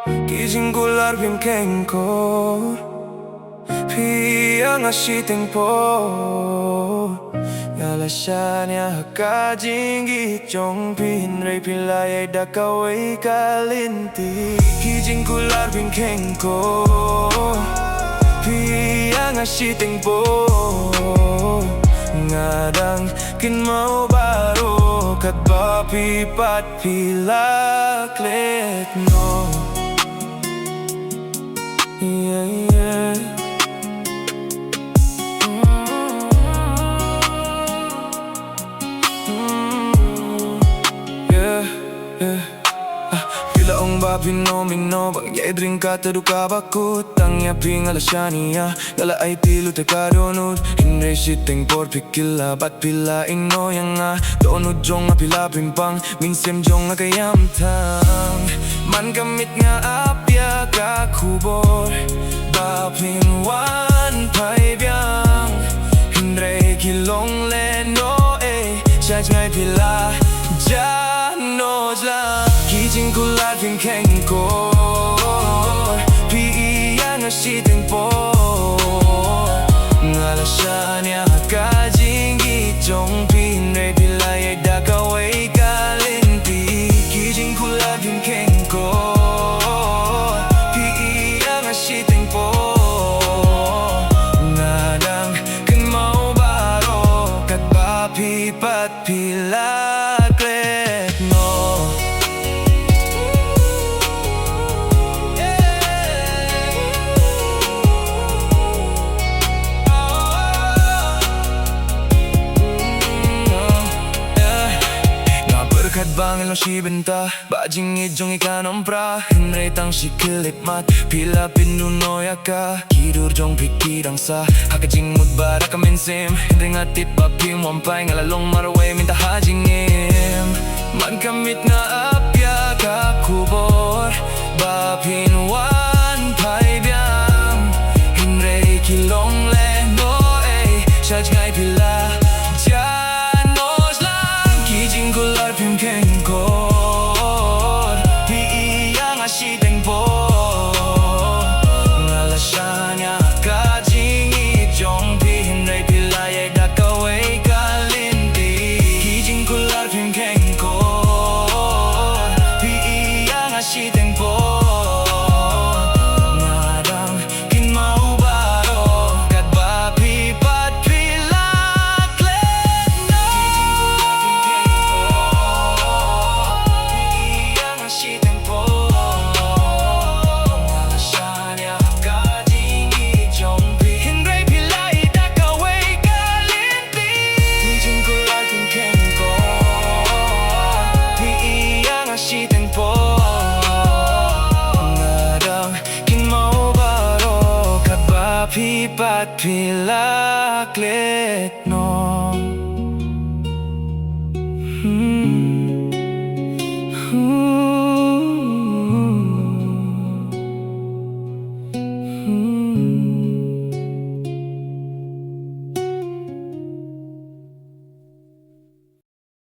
Gising ko larvim kengko Piyang asiting po Ngalasanya hakajing gitjong Pinray pilay ay dakaway kalinti Gising ko larvim kengko Piyang asiting po Ngadang kinmau baro Kat bapipat pilaklet no Yeah, yeah. Yeah, yeah. Pilaong ba pinomino Bagay drink ka taduka bakut Tangya pingala siya niya Gala ay tilo te kadunod Hinray siteng por pikila Bat pila ino yang nga Donod jong nga pila pimpang Minsem jong nga kayamtang Man kamit nga apya kakubor Bapinwan paibyang Hinray kilong leno Charge ngay pila Janos lang Kijing kulat ping kengko Piyang asiting po Ngalasanya hakajing gitjong Pinray pilay ay dakaway kalinti Kijing kulat ping kengko Piyang asiting po Ngadang kenmau baro Kat bapipat pilaklet no Kat bangil no si benta Bajing ijong ikanompra Hinray tang si kilip mat Pila pinunoy ka Kidur jong pikirang sa Hakajing mudbara ka minsim Hinray ngatit baping wampay Ngalalong maraway minta hajingim Man kamit nga apya kakubor Bapinwan paibyang Hinray kilong leno Charge ngay pila Kengkor Piyang asiting po Ngalasanya kajing ijong Pinray pilay ay dakaway kalinti Kijing kular ping kengkor Piyang asiting po Ngadang kinmau baro Kat bapipat Pipat pilaklet no